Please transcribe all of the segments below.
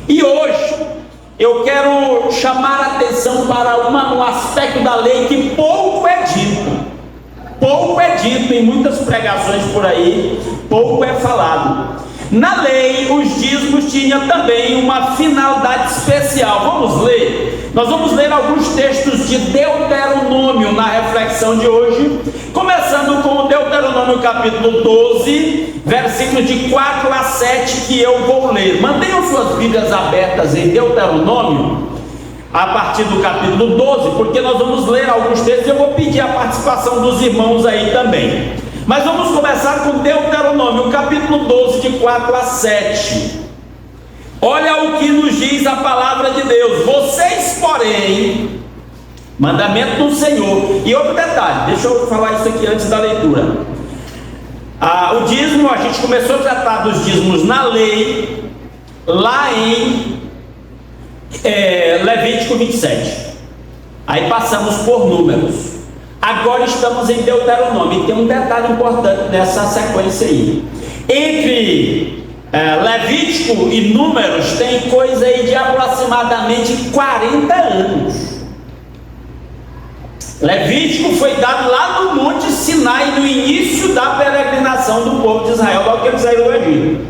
E hoje eu quero chamar a atenção para um aspecto da lei que pouco é dito. Pouco é dito em muitas pregações por aí, pouco é falado. Na lei, os dízimos tinham também uma finalidade especial. Vamos ler? Nós vamos ler alguns textos de Deuteronômio na reflexão de hoje, começando com o Deuteronômio capítulo 12, versículos de 4 a 7, que eu vou ler. Mantenham suas Bíblias abertas em Deuteronômio, a partir do capítulo 12, porque nós vamos ler alguns textos e eu vou pedir a participação dos irmãos aí também. Mas vamos começar com Deuteronômio, capítulo 12, de 4 a 7. Olha o que nos diz a palavra de Deus: vocês, porém, mandamento do Senhor. E outro detalhe, deixa eu falar isso aqui antes da leitura. O dízimo, a gente começou a tratar dos dízimos na lei, lá em Levítico 27. Aí passamos por Números. Agora estamos em Deuteronômio. E tem um detalhe importante nessa sequência aí. Entre Levítico e Números tem coisa aí de aproximadamente 40 anos. Levítico foi dado lá no Monte Sinai, no início da peregrinação do povo de Israel, logo que eles saíram do Egito.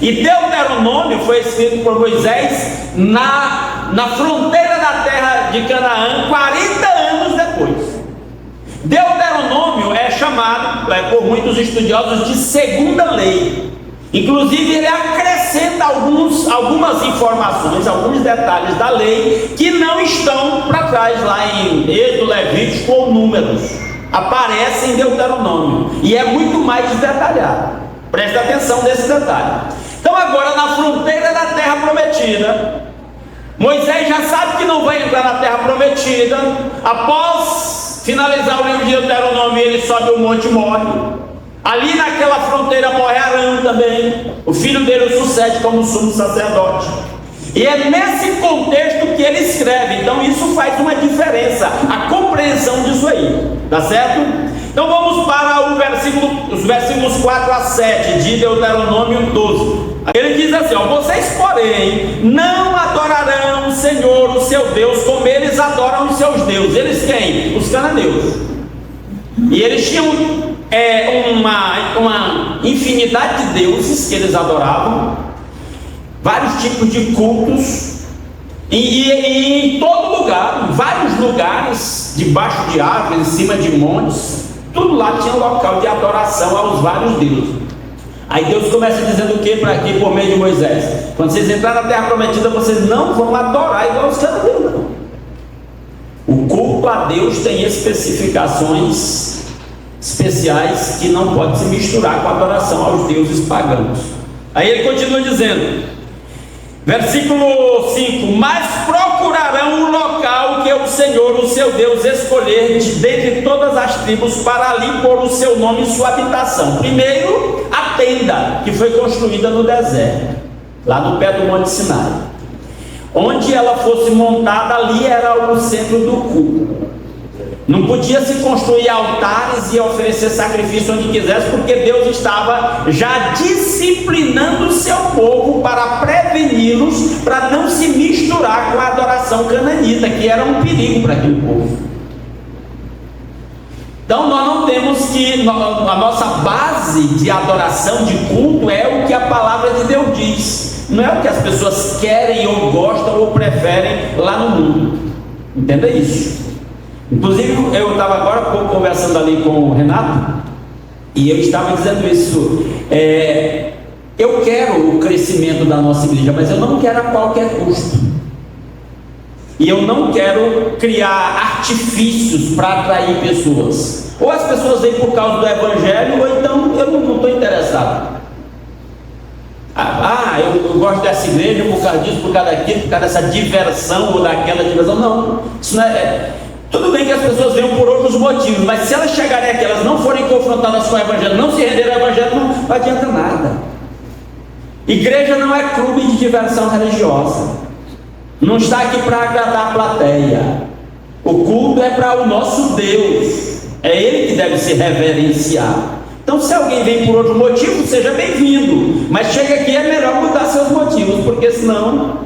E Deuteronômio foi escrito por Moisés na fronteira da terra de Canaã, 40 anos depois. Deuteronômio é chamado por muitos estudiosos de segunda lei. Inclusive ele acrescenta algumas informações, alguns detalhes da lei que não estão para trás lá em Êxodo, Levítico ou Números. Aparece em Deuteronômio e é muito mais detalhado. Preste atenção nesse detalhe. Então agora, na fronteira da terra prometida, Moisés já sabe que não vai entrar na terra prometida. Após finalizar o livro de Deuteronômio, ele sobe o monte e morre. Ali naquela fronteira morre Arão também. O filho dele o sucede como sumo sacerdote. E é nesse contexto que ele escreve. Então isso faz uma diferença, a compreensão disso aí, tá certo? Então vamos para os versículos 4 a 7 de Deuteronômio 12. Ele diz assim: vocês, porém, não adorarão o Senhor, o seu Deus, como eles adoram os seus deuses. Eles quem? Os cananeus. E eles tinham uma infinidade de deuses que eles adoravam, vários tipos de cultos, e em todo lugar, em vários lugares, debaixo de árvores, em cima de montes, tudo lá tinha um local de adoração aos vários deuses. Aí Deus começa dizendo o que para aqui por meio de Moisés? Quando vocês entrarem na terra prometida, vocês não vão adorar igual os cananeus, não. O culto a Deus tem especificações especiais que não pode se misturar com a adoração aos deuses pagãos. Aí ele continua dizendo, versículo 5: mas procurarão o local que o Senhor, o seu Deus, escolher dentre todas as tribos, para ali pôr o seu nome e sua habitação. Primeiro, a tenda que foi construída no deserto, lá no pé do Monte Sinai. Onde ela fosse montada, ali era o centro do culto. Não podia se construir altares e oferecer sacrifício onde quisesse, porque Deus estava já disciplinando o seu povo para preveni-los, para não se misturar com a adoração cananita, que era um perigo para aquele povo. Então nós não temos que, a nossa base de adoração, de culto, é o que a palavra de Deus diz, não é o que as pessoas querem ou gostam ou preferem lá no mundo. Entenda isso. Inclusive eu estava agora há pouco conversando ali com o Renato, e eu estava dizendo isso, eu quero o crescimento da nossa igreja, mas eu não quero a qualquer custo, e eu não quero criar artifícios para atrair pessoas. Ou as pessoas vêm por causa do evangelho, ou então eu não estou interessado. Eu gosto dessa igreja por causa disso, por causa daquilo, por causa dessa diversão ou daquela diversão. Não, isso não tudo bem que as pessoas venham por outros motivos, mas se elas chegarem aqui, elas não forem confrontadas com o evangelho, não se renderem ao evangelho, não adianta nada. Igreja não é clube de diversão religiosa, não está aqui para agradar a plateia. O culto é para o nosso Deus, é Ele que deve se reverenciar. Então, se alguém vem por outro motivo, seja bem-vindo, mas chega aqui, é melhor mudar seus motivos, porque senão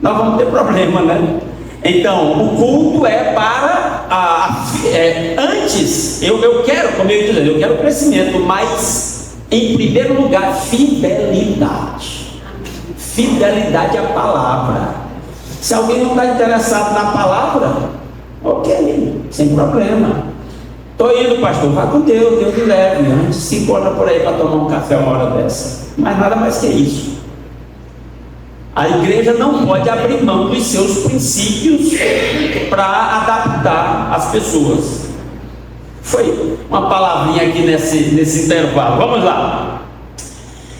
nós vamos ter problema, né? Então, o culto é para antes, eu quero, como eu ia dizendo, eu quero crescimento, mas em primeiro lugar, fidelidade. Fidelidade à palavra. Se alguém não está interessado na palavra, ok, sem problema. Estou indo, pastor, vá com Deus, Deus lhe leve. A gente se encontra por aí para tomar um café uma hora dessa. Mas nada mais que isso. A igreja não pode abrir mão dos seus princípios para adaptar as pessoas. Foi uma palavrinha aqui nesse intervalo. Vamos lá.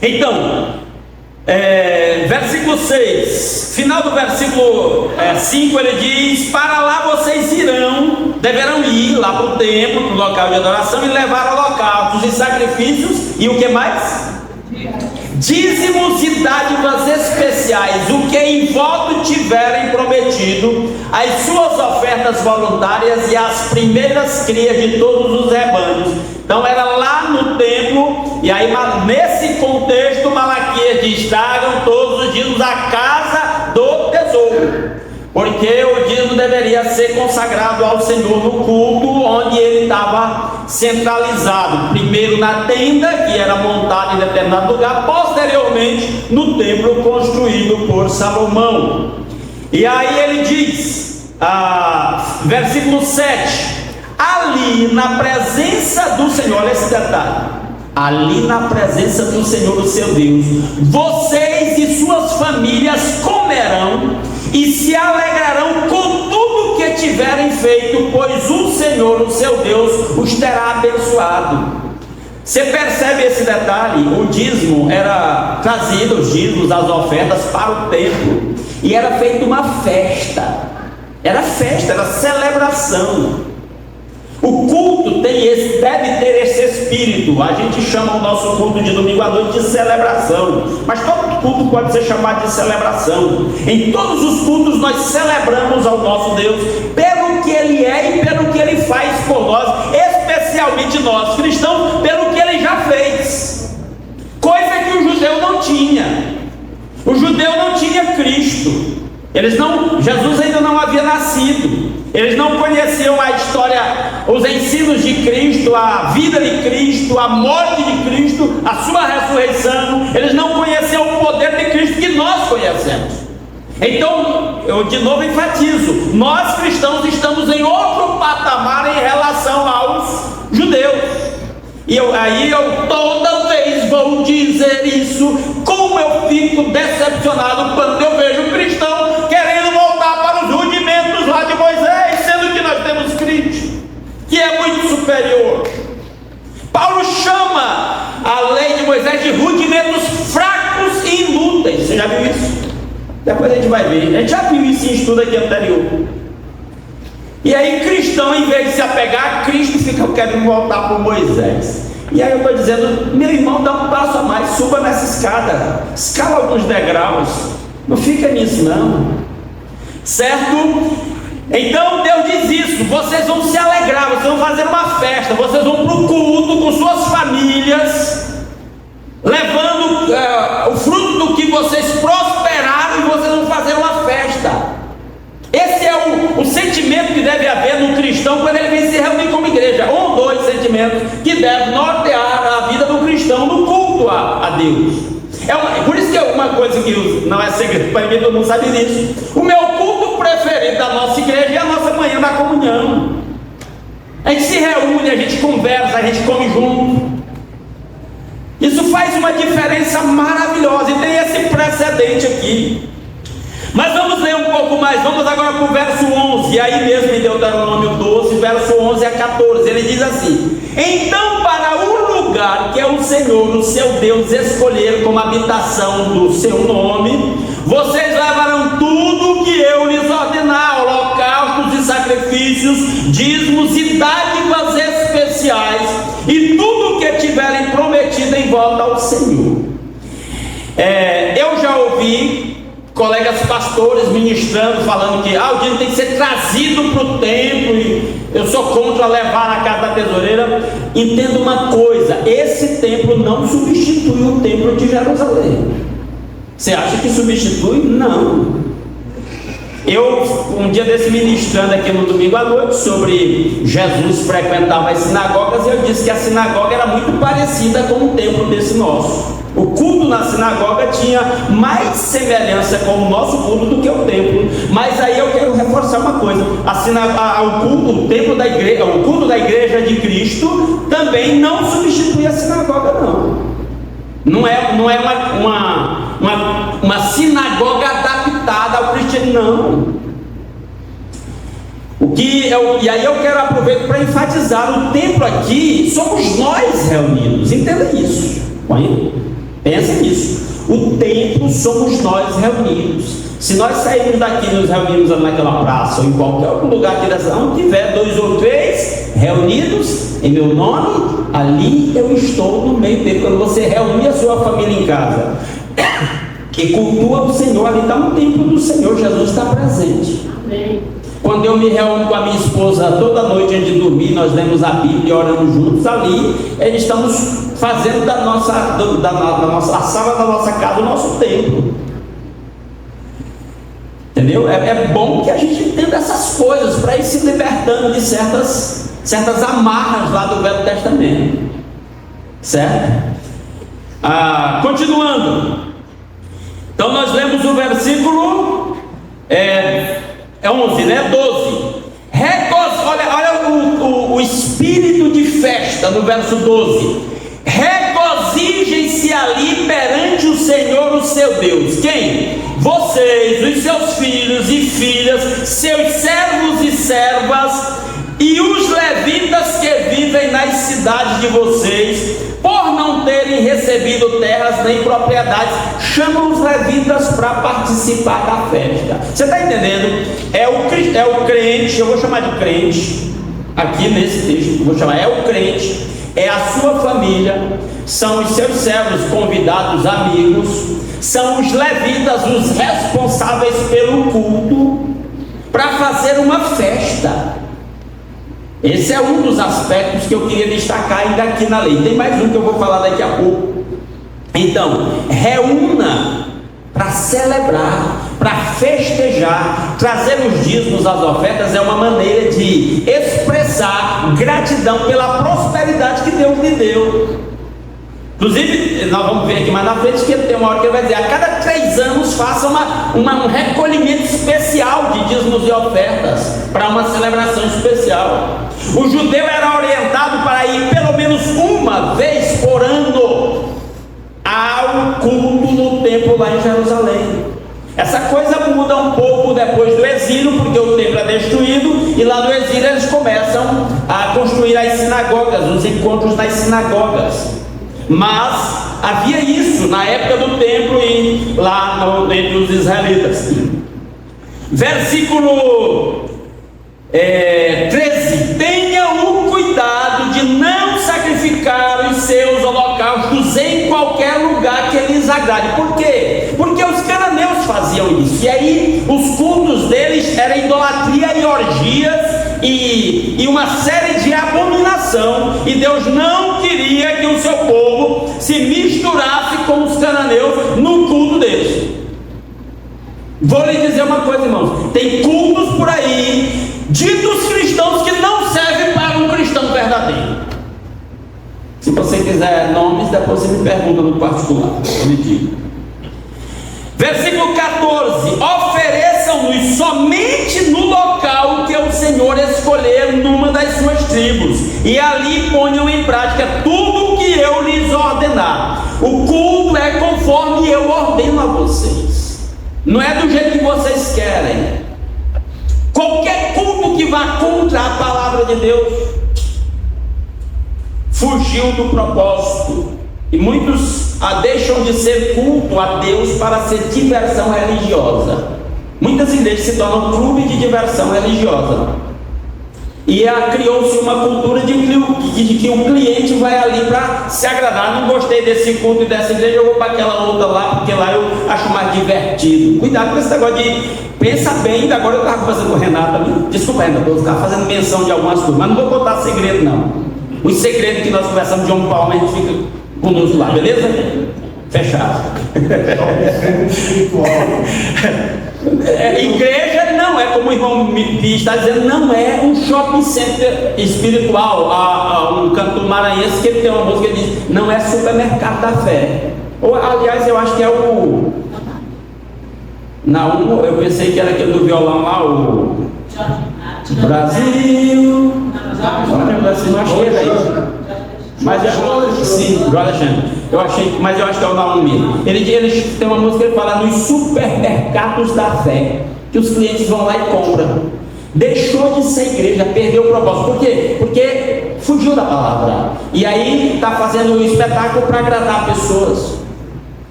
Então, versículo 6, final do versículo 5, ele diz: para lá vocês deverão ir lá para o templo, para o local de adoração, e levar holocaustos e sacrifícios, e o que mais? Dízimos e dádivas especiais, o que em voto tiverem prometido, as suas ofertas voluntárias e as primeiras crias de todos os rebanhos. Então era lá no templo, e aí nesse contexto Malaquias diz: tragam todos os dízimos à casa do tesouro, porque o dízimo deveria ser consagrado ao Senhor no culto onde ele estava centralizado, primeiro na tenda que era montada em determinado lugar, posteriormente no templo construído por Salomão. E aí ele diz, versículo 7, ali na presença do Senhor, olha esse detalhe, ali na presença do Senhor, o seu Deus, vocês e suas famílias comerão e se alegrarão com tudo que tiverem feito, pois o Senhor, o seu Deus, os terá abençoado. Você percebe esse detalhe? O dízimo era trazido, os dízimos, as ofertas para o templo, e era feita uma festa, era celebração. O culto deve ter esse espírito. A gente chama o nosso culto de domingo à noite de celebração, mas todo culto pode ser chamado de celebração. Em todos os cultos nós celebramos ao nosso Deus pelo que Ele é e pelo que Ele faz por nós, especialmente nós cristãos, pelo que Ele já fez, coisa que o judeu não tinha. O judeu não tinha Cristo. Jesus ainda não havia nascido. Eles não conheciam a história, os ensinos de Cristo, a vida de Cristo, a morte de Cristo, a sua ressurreição. Eles não conheciam o poder de Cristo que nós conhecemos. Então, eu de novo enfatizo, nós cristãos estamos em outro patamar em relação aos judeus. E eu toda vez vou dizer isso, como eu fico decepcionado quando eu vejo um cristão querendo voltar para os rudimentos lá de Moisés, sendo que nós temos Cristo, que é muito superior. Paulo chama a lei de Moisés de rudimentos fracos e inúteis. Você já viu isso? Depois a gente vai ver. A gente já viu isso em estudo aqui anterior. E aí cristão, em vez de se apegar a Cristo, fica querendo voltar para Moisés. E aí eu estou dizendo, meu irmão, dá um passo a mais, suba nessa escada, escala alguns degraus, não fica nisso não, certo? Então Deus diz isso: vocês vão se alegrar, vocês vão fazer uma festa, vocês vão para o culto com suas famílias, levando o fruto do que vocês prosperaram, e vocês vão fazer uma festa. Esse é o sentimento que deve haver no cristão quando ele vem se reunir como igreja. Um, dois sentimentos que devem nortear a vida do cristão no culto a Deus. Por isso que é uma coisa que não é segredo para mim, todo mundo sabe disso. O meu culto preferido da nossa igreja é a nossa manhã da comunhão. A gente se reúne, a gente conversa, a gente come junto. Isso faz uma diferença maravilhosa, e tem esse precedente aqui. Mas vamos ler um pouco mais, vamos agora para o verso 11, e aí mesmo em Deuteronômio 12, verso 11 a 14, ele diz assim: então para o lugar que é o Senhor, o seu Deus, escolher como habitação do seu nome, vocês levarão tudo o que eu lhes ordenar, holocaustos e sacrifícios, dízimos e dádivas especiais, e tudo o que tiverem prometido em volta ao Senhor. Eu já ouvi colegas pastores ministrando, falando que o dinheiro tem que ser trazido para o templo, e eu sou contra levar na casa da tesoureira. Entenda uma coisa: esse templo não substitui o templo de Jerusalém. Você acha que substitui? Não. Eu, um dia desse, ministrando aqui no domingo à noite sobre Jesus frequentava as sinagogas, e eu disse que a sinagoga era muito parecida com o templo desse nosso. O culto na sinagoga tinha mais semelhança com o nosso culto do que o templo. Mas aí eu quero reforçar uma coisa: o templo da igreja, o culto da igreja de Cristo também não substitui a sinagoga, não. Não é uma sinagoga adaptada ao cristianismo, não. E aí eu quero aproveitar para enfatizar: o templo aqui somos nós reunidos. Entenda isso. Pensa nisso. O templo somos nós reunidos. Se nós sairmos daqui e nos reunirmos naquela praça ou em qualquer outro lugar que não tiver 2 ou 3 reunidos em meu nome, ali eu estou no meio dele. Quando você reunir a sua família em casa que cultua o Senhor, ali está no templo do Senhor. Jesus está presente. Amém. Quando eu me reúno com a minha esposa toda noite antes de dormir, nós lemos a Bíblia e oramos juntos, ali estamos fazendo a sala da nossa casa o nosso templo. Entendeu? É bom que a gente entenda essas coisas para ir se libertando de certas amarras lá do Velho Testamento. Certo? Continuando. Então nós lemos o versículo 11, né? 12. Olha o espírito de festa no verso 12. Regozijem-se ali perante o Senhor, o seu Deus. Quem? Vocês, os seus filhos e filhas, seus servos e servas, e os levitas que vivem nas cidades de vocês, por não terem recebido terras nem propriedades. Chamam os levitas para participar da festa. Você está entendendo? É o crente, eu vou chamar de crente aqui nesse texto, é o crente, é a sua família, são os seus servos convidados, amigos, são os levitas, os responsáveis pelo culto, para fazer uma festa. Esse é um dos aspectos que eu queria destacar ainda aqui na lei. Tem mais um que eu vou falar daqui a pouco. Então, reúna para celebrar, para festejar. Trazer os dízimos, as ofertas, é uma maneira de expressar gratidão pela prosperidade que Deus lhe deu. Inclusive, nós vamos ver aqui mais na frente que tem uma hora que ele vai dizer: a cada 3 anos faça um recolhimento especial de dízimos e ofertas, para uma celebração especial. O judeu era orientado para ir pelo menos uma vez por ano ao culto no templo lá em Jerusalém. Essa coisa muda um pouco depois do exílio, porque o templo é destruído, e lá no exílio eles começam a construir as sinagogas, os encontros nas sinagogas. Mas havia isso na época do templo e lá entre os israelitas. Versículo 13: tenha o cuidado de não sacrificar os seus holocaustos em qualquer lugar que lhes agrade. Por quê? Porque os cananeus faziam isso, e aí os cultos deles eram idolatria e orgias e uma série de abominação, e Deus não queria que o seu povo se misturasse com os cananeus no culto deles. Vou lhe dizer uma coisa, irmãos: tem cultos por aí ditos cristãos que não servem para um cristão verdadeiro. Se você quiser nomes, depois você me pergunta no particular, eu lhe digo. Versículo 14: ofereçam-nos somente no local que o Senhor escolher numa das suas tribos, e ali ponham em prática tudo o que eu lhes ordenar. O culto é conforme eu ordeno a vocês, não é do jeito que vocês querem. Qualquer culto que vá contra a palavra de Deus fugiu do propósito. E muitos deixam de ser culto a Deus para ser diversão religiosa. Muitas igrejas se tornam clube de diversão religiosa. E criou-se uma cultura de que o cliente vai ali para se agradar. Não gostei desse culto e dessa igreja, eu vou para aquela outra lá, porque lá eu acho mais divertido. Cuidado com esse negócio de pensa bem. Ainda agora eu estava conversando com o Renato ali. Desculpa, Renato, eu estava fazendo menção de algumas coisas, mas não vou contar segredo não. Os segredos que nós conversamos de João Paulo, a gente fica conosco lá, beleza? Fechado. Igreja não é, como o irmão me está dizendo, não é um shopping center espiritual. Um cantor maranhense que ele tem uma música que diz: não é supermercado da fé. Ou, aliás, eu acho que é o. Não, eu pensei que era aquele do violão lá, o Brasil. Não achei daí. Mas sim, eu achei, mas eu acho que é o Naum mesmo. Ele tem uma música que ele fala nos supermercados da fé, que os clientes vão lá e compram. Deixou de ser igreja, perdeu o propósito. Por quê? Porque fugiu da palavra. E aí está fazendo um espetáculo para agradar pessoas.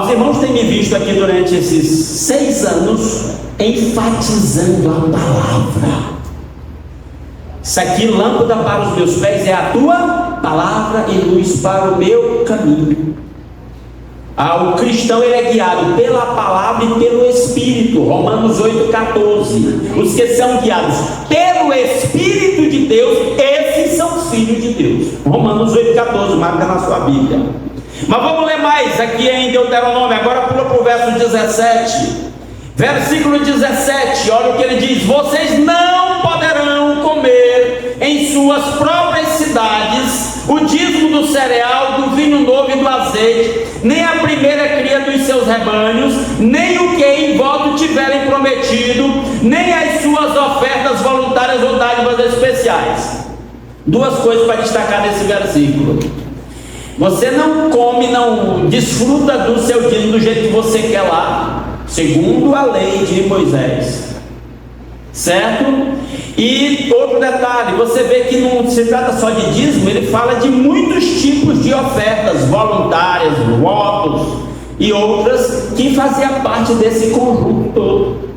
Os irmãos têm me visto aqui durante esses 6 anos enfatizando a palavra. Isso aqui, lâmpada para os meus pés é a tua palavra e luz para o meu caminho. O cristão ele é guiado pela palavra e pelo Espírito. Romanos 8,14. Os que são guiados pelo Espírito de Deus, esses são filhos de Deus. Romanos 8,14, marca na sua Bíblia. Mas vamos ler mais aqui em Deuteronômio. Agora pula para o verso 17. Versículo 17, olha o que ele diz: vocês não poderão comer em suas próprias cidades o dízimo do cereal, do vinho novo e do azeite, nem a primeira cria dos seus rebanhos, nem o que em voto tiverem prometido, nem as suas ofertas voluntárias ou dádivas especiais. 2 coisas para destacar nesse versículo: você não come, não desfruta do seu dízimo do jeito que você quer lá, segundo a lei de Moisés, certo? E outro detalhe, você vê que não se trata só de dízimo, ele fala de muitos tipos de ofertas voluntárias, votos e outras que faziam parte desse conjunto todo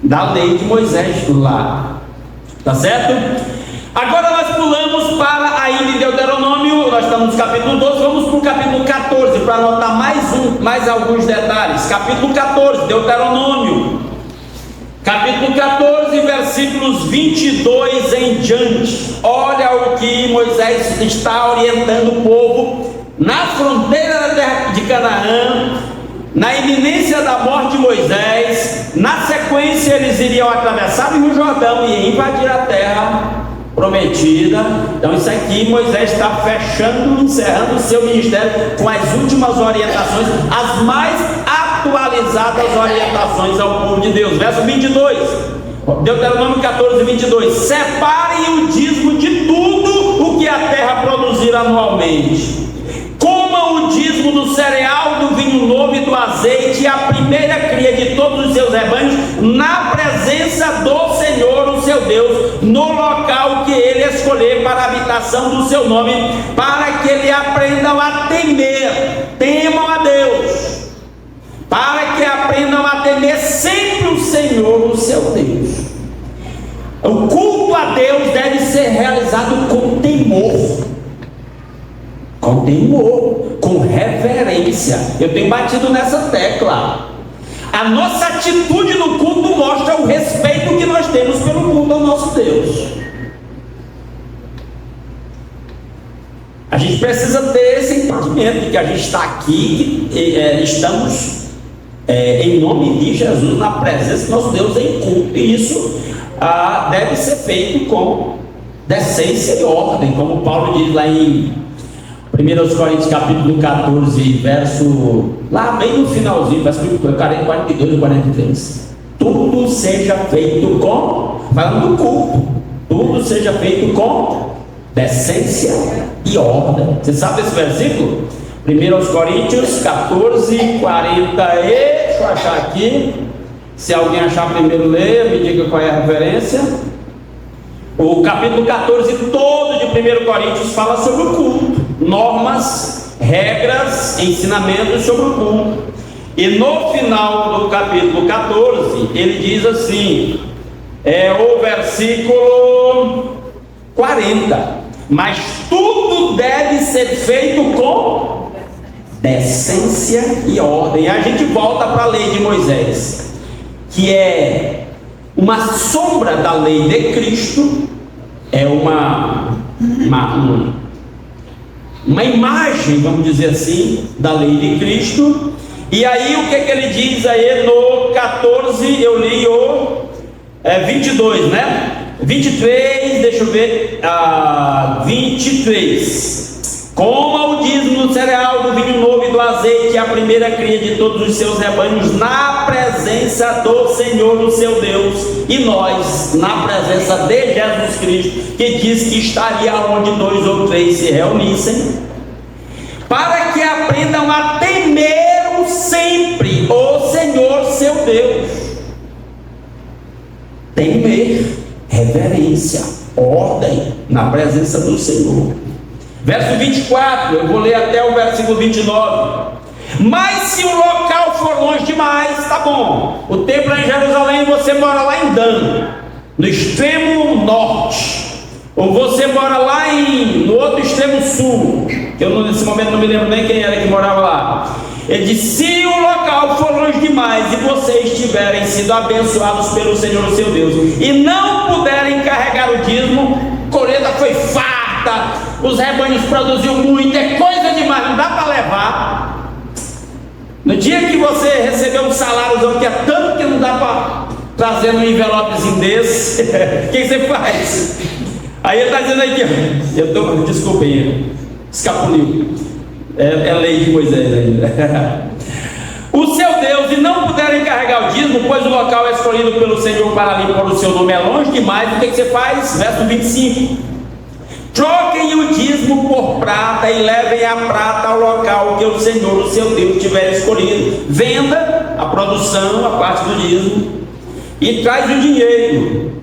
da lei de Moisés lá, tá certo? Agora nós pulamos para ainda em Deuteronômio, nós estamos no capítulo 12, vamos para o capítulo 14, para anotar mais alguns detalhes. Capítulo 14, Deuteronômio, capítulo 14, versículos 22 em diante. Olha o que Moisés está orientando o povo na fronteira da terra de Canaã, na iminência da morte de Moisés. Na sequência eles iriam atravessar o Rio Jordão e invadir a terra prometida. Então isso aqui Moisés está fechando, encerrando o seu ministério com as últimas orientações, as mais atualizadas orientações ao povo de Deus. Verso 22, Deuteronômio 14, 22: separem o dízimo de tudo o que a terra produzir anualmente, comam o dízimo do cereal, do vinho novo e do azeite, e a primeira cria de todos os seus rebanhos, na presença do Senhor, o seu Deus, no local que ele escolher para a habitação do seu nome, para que ele aprendam a temer, temam a Deus, para que aprendam a temer sempre o Senhor, o seu Deus. O culto a Deus deve ser realizado com temor, com reverência. Eu tenho batido nessa tecla. A nossa atitude no culto mostra o respeito que nós temos pelo culto ao nosso Deus. A gente precisa ter esse entendimento de que a gente está aqui, estamos em nome de Jesus, na presença do nosso Deus em culto, e isso deve ser feito com decência e ordem, como Paulo diz lá em 1 Coríntios capítulo 14, verso, lá bem no finalzinho, versículo 42 e 43. Tudo seja feito com, falando do culto, tudo seja feito com decência e ordem. Você sabe esse versículo? 1 Coríntios 14, 40 e... deixa eu achar aqui, se alguém achar primeiro ler, me diga qual é a referência. O capítulo 14 todo de 1 Coríntios fala sobre o culto, normas, regras, ensinamentos sobre o culto. E no final do capítulo 14 ele diz assim, é o versículo 40. Mas tudo deve ser feito com decência e ordem. A gente volta para a lei de Moisés, que é uma sombra da lei de Cristo, é uma imagem, vamos dizer assim, da lei de Cristo. E aí o que ele diz aí no 14, eu li o 22, né? 23, deixa eu ver, 23. Coma o dízimo do cereal, do vinho novo e do azeite, a primeira cria de todos os seus rebanhos, na presença do Senhor, o seu Deus, e nós, na presença de Jesus Cristo, que diz que estaria onde 2 ou 3 se reunissem, para que aprendam a temer sempre o Senhor, seu Deus. Temer, reverência, ordem na presença do Senhor. Verso 24, eu vou ler até o versículo 29. Mas se o local for longe demais, tá bom. O templo é em Jerusalém, você mora lá em Dan, no extremo norte. Ou você mora lá no outro extremo sul, que eu nesse momento não me lembro nem quem era que morava lá. Ele disse: se o local for longe demais e vocês tiverem sido abençoados pelo Senhor, o seu Deus, e não puderem carregar o dízimo, a colheita foi farta, os rebanhos produziu muito, é coisa demais, não dá para levar. No dia que você recebeu um salário que é tanto que não dá para trazer um envelopezinho desse, o que você faz? Aí ele está dizendo aqui, desculpem, escapuliu, é lei de Moisés ainda. O seu Deus, e não puderem carregar o dízimo, pois o local é escolhido pelo Senhor para ali pôr o seu nome, é longe demais, o que você faz? Verso 25: troquem o dízimo por prata e levem a prata ao local que o Senhor, o seu Deus, tiver escolhido. Venda a produção, a parte do dízimo, e traz o dinheiro.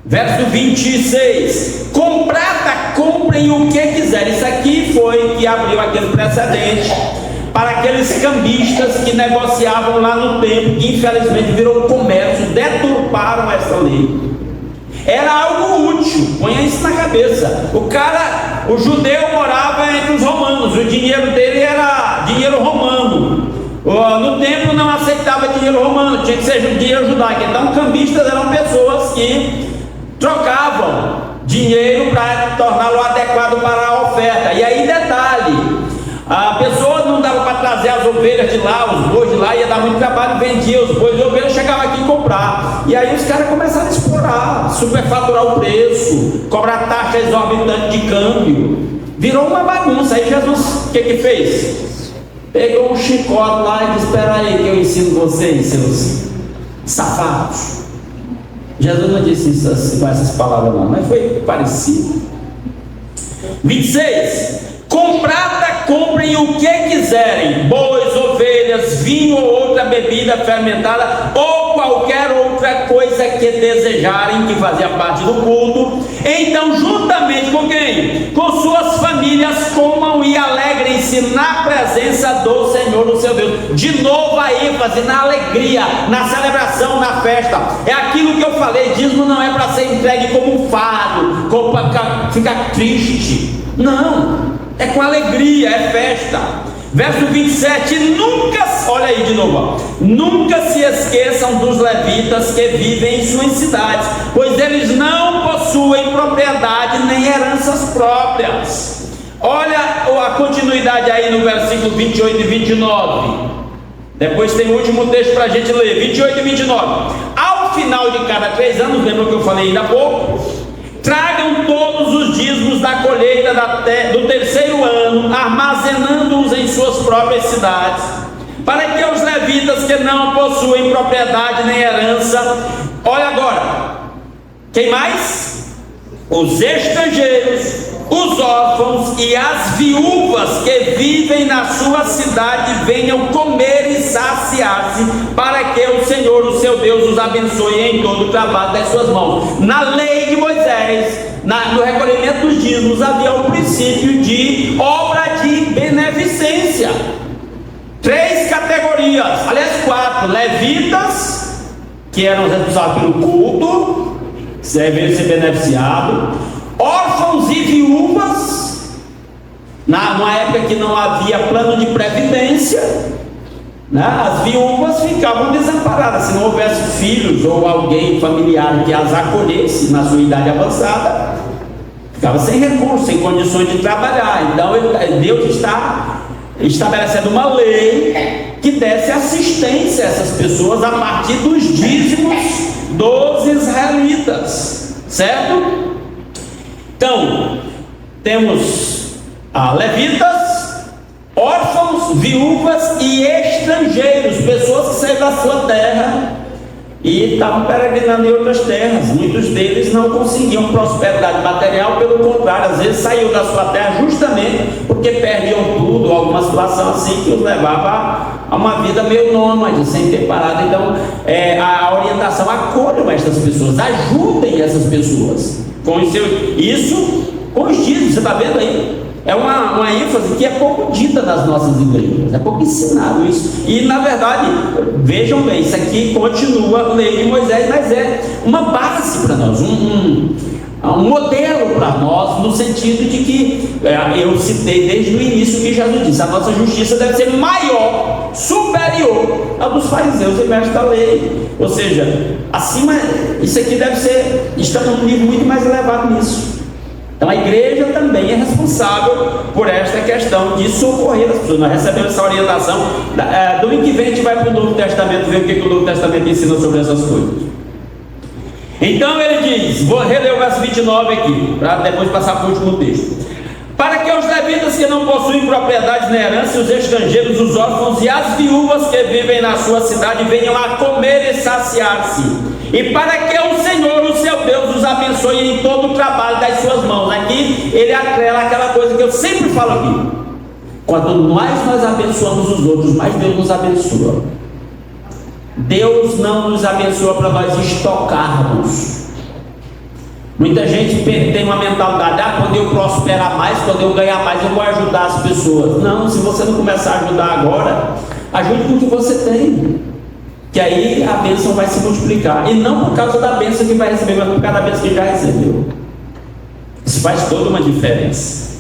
Verso 26: com prata comprem o que quiserem. Isso aqui foi que abriu aquele precedente para aqueles cambistas que negociavam lá no templo, que infelizmente virou comércio, deturparam essa lei. Era algo útil, ponha isso na cabeça. O judeu morava entre os romanos, o dinheiro dele era dinheiro romano. No templo não aceitava dinheiro romano, tinha que ser dinheiro judaico. Então cambistas eram pessoas que trocavam dinheiro para torná-lo adequado para a oferta. E aí detalhe, a pessoa não dava para trazer as ovelhas de lá, os bois de lá, ia dar muito trabalho, vendia os bois de ovelha, chegava aqui e comprar. E aí os caras começaram a explorar, superfaturar o preço, cobrar taxa exorbitante de câmbio. Virou uma bagunça. Aí Jesus, o que fez? Pegou um chicote lá e disse: espera aí que eu ensino vocês, seus safados. Jesus não disse isso assim, com essas palavras não, mas foi parecido. 26: com prata comprem o que quiserem, bois, ovelhas, vinho ou outra bebida fermentada, ou qualquer outra coisa que desejarem, que fazia parte do culto. Então, juntamente com quem? Com suas famílias, comam e alegrem-se na presença do Senhor, o seu Deus. De novo a ênfase na alegria, na celebração, na festa. É aquilo que eu falei: dízimo não é para ser entregue como um fardo, como para ficar triste. Não, é com alegria, é festa. Verso 27: nunca, olha aí de novo, nunca se esqueçam dos levitas que vivem em suas cidades, pois eles não possuem propriedade nem heranças próprias. Olha a continuidade aí no versículo 28 e 29. Depois tem o último texto para a gente ler, 28 e 29. Ao final de cada 3 anos, lembra que eu falei ainda há pouco? Tragam todos os dízimos da colheita do terceiro ano, armazenando-os em suas próprias cidades, para que os levitas que não possuem propriedade nem herança, olha agora, quem mais? Os estrangeiros, os órfãos e as viúvas que vivem na sua cidade venham comer e saciar-se, para que o Senhor, o seu Deus, os abençoe em todo o trabalho das suas mãos. Na lei de Moisés, no recolhimento dos dízimos, havia o princípio de obra de beneficência. 3 categorias, aliás 4: levitas, que eram responsáveis pelo culto, deveriam ser beneficiados, órfãos e viúvas, numa época que não havia plano de previdência, né? As viúvas ficavam desamparadas, se não houvesse filhos ou alguém familiar que as acolhesse na sua idade avançada, ficava sem recursos, sem condições de trabalhar. Então Deus está estabelecendo uma lei que desse assistência a essas pessoas a partir dos dízimos dos israelitas, certo? Então, temos levitas, órfãos, viúvas e estrangeiros, pessoas que saíram da sua terra e estavam peregrinando em outras terras. Muitos deles não conseguiam prosperidade material, pelo contrário, às vezes saíam da sua terra justamente porque perdiam tudo, alguma situação assim que os levava a uma vida meio nômade, sem ter parado. Então, a orientação: acolham estas pessoas, ajudem essas pessoas com isso com os dízimos. Você está vendo aí? É uma ênfase que é pouco dita nas nossas igrejas, é pouco ensinado isso. E na verdade, vejam bem, isso aqui continua a lei de Moisés, mas é uma base para nós, um modelo para nós, no sentido de que eu citei desde o início que Jesus disse: a nossa justiça deve ser maior, superior à dos fariseus e mestres da lei. Ou seja, acima, isso aqui deve ser, está num nível muito mais elevado nisso. Então a igreja também é responsável por esta questão de socorrer as pessoas. Nós recebemos essa orientação. Domingo que vem a gente vai para o Novo Testamento, ver o que o Novo Testamento ensina sobre essas coisas. Então ele diz, vou reler o verso 29 aqui, para depois passar para o último texto: para que os levitas que não possuem propriedades na herança, os estrangeiros, os órfãos e as viúvas que vivem na sua cidade venham a comer e saciar-se, e para que o Senhor, o seu Deus, os abençoe em todo o trabalho das suas mãos. Aqui ele atrela aquela coisa que eu sempre falo aqui: quanto mais nós abençoamos os outros, mais Deus nos abençoa. Deus não nos abençoa para nós estocarmos. Muita gente tem uma mentalidade: quando eu prosperar mais, quando eu ganhar mais, eu vou ajudar as pessoas. Não, se você não começar a ajudar agora, ajude com o que você tem, que aí a bênção vai se multiplicar. E não por causa da bênção que vai receber, mas por causa da bênção que já recebeu. Isso faz toda uma diferença.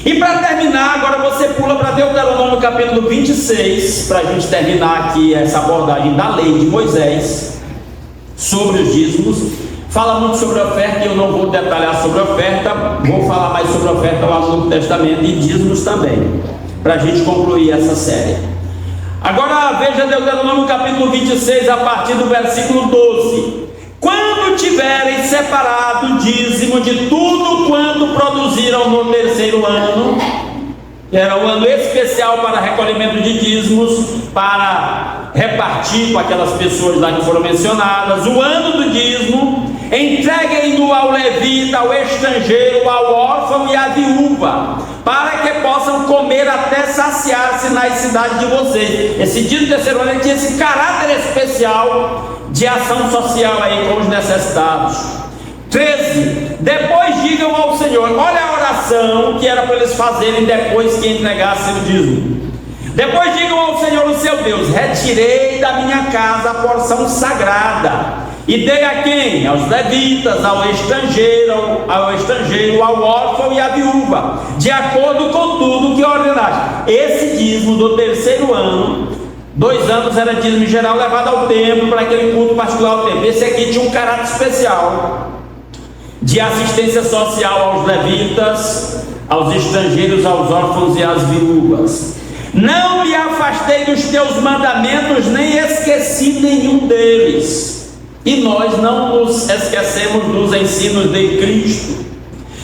E para terminar, agora você pula para Deuteronômio capítulo 26, para a gente terminar aqui essa abordagem da lei de Moisés sobre os dízimos. Fala muito sobre a oferta, e eu não vou detalhar sobre a oferta, vou falar mais sobre a oferta lá no Novo Testamento e dízimos também, para a gente concluir essa série. Agora veja Deuteronômio capítulo 26, a partir do versículo 12: quando tiverem separado o dízimo de tudo quanto produziram no terceiro ano, que era o ano especial para recolhimento de dízimos, para repartir com aquelas pessoas lá que foram mencionadas, o ano do dízimo, entreguem-no ao levita, ao estrangeiro, ao órfão e à viúva, para que possam comer até saciar-se nas cidades de vocês. Esse dízimo do terceiro ano tinha esse caráter especial de ação social aí com os necessitados. 13: depois digam ao Senhor, olha a oração que era para eles fazerem depois que entregassem o dízimo. Depois digam ao Senhor, o seu Deus: retirei da minha casa a porção sagrada e dei a quem? Aos levitas, ao estrangeiro, ao órfão e à viúva, de acordo com tudo que ordenaste. Esse dízimo do terceiro ano, 2 anos era dízimo geral levado ao templo, para aquele culto particular ao templo. Esse aqui tinha um caráter especial de assistência social aos levitas, aos estrangeiros, aos órfãos e às viúvas. Não me afastei dos teus mandamentos, nem esqueci nenhum deles. E nós não nos esquecemos dos ensinos de Cristo.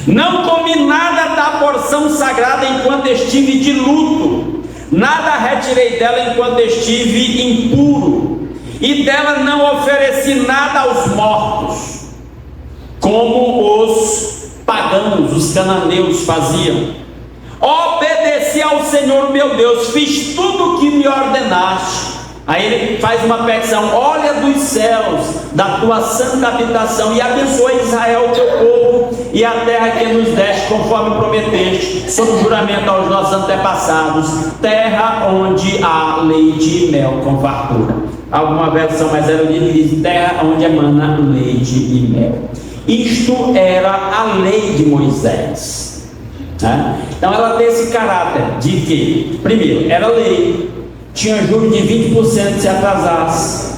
Não comi nada da porção sagrada enquanto estive de luto, nada retirei dela enquanto estive impuro, e dela não ofereci nada aos mortos, como os pagãos, os cananeus faziam. Obedeci ao Senhor meu Deus, fiz tudo o que me ordenaste. Aí ele faz uma petição: olha dos céus, da tua santa habitação, e abençoa Israel, teu povo, e a terra que nos deste, conforme prometeste, sob juramento aos nossos antepassados, terra onde há leite e mel com fartura. Alguma versão mais erudita diz terra onde emana leite e mel. Isto era a lei de Moisés, né? Então ela tem esse caráter de que, primeiro, era lei, tinha juros de 20% se atrasasse,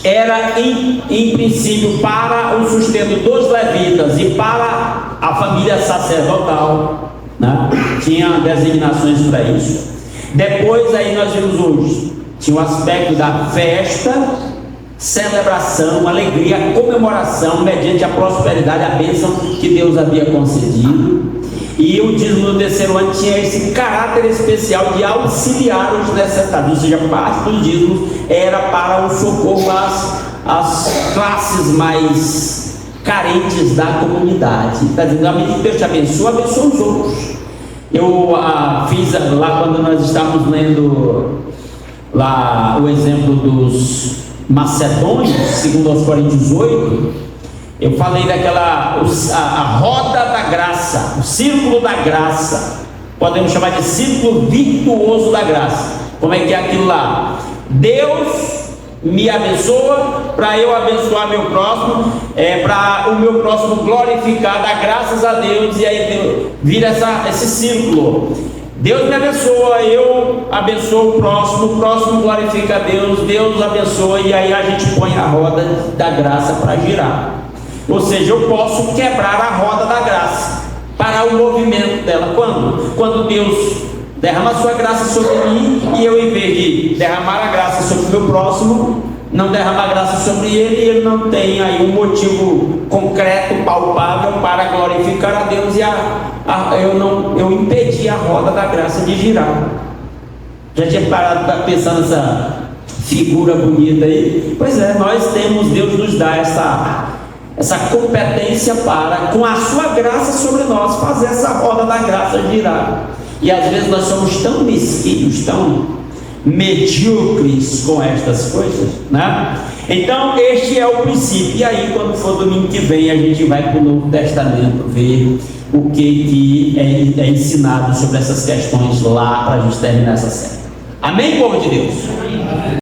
era em princípio para o sustento dos levitas e para a família sacerdotal, né? Tinha designações para isso. Depois aí nós vimos hoje, tinha o aspecto da festa, celebração, alegria, comemoração mediante a prosperidade, a bênção que Deus havia concedido. E o dízimo do terceiro ano tinha esse caráter especial de auxiliar os necessitados, ou seja, parte dos dízimos era para o socorro às classes mais carentes da comunidade. Está dizendo, à medida que Deus te abençoa, abençoa os outros. Eu fiz lá quando nós estávamos lendo lá o exemplo dos macedônios, segundo aos Coríntios 8, eu falei daquela a roda da graça, o círculo da graça, podemos chamar de círculo virtuoso da graça. Como é que é aquilo lá? Deus me abençoa para eu abençoar meu próximo, para o meu próximo glorificar, dar graças a Deus, e aí vira esse círculo. Deus me abençoa, eu abençoo o próximo glorifica a Deus, Deus abençoa, e aí a gente põe a roda da graça para girar. Ou seja, eu posso quebrar a roda da graça, parar o movimento dela. Quando Deus derrama a sua graça sobre mim, e eu, em vez de derramar a graça sobre o meu próximo, não derramar a graça sobre ele, e ele não tem aí um motivo concreto, palpável para glorificar a Deus, e eu impedi a roda da graça de girar. Já tinha parado pensando nessa figura bonita aí? Pois é, nós temos, Deus nos dá essa competência para, com a sua graça sobre nós, fazer essa roda da graça girar. E às vezes nós somos tão mesquinhos, tão medíocres com estas coisas, né? Então este é o princípio. E aí, quando for domingo que vem, a gente vai para o Novo Testamento ver o que é ensinado sobre essas questões lá, para a gente terminar essa série. Amém, povo de Deus?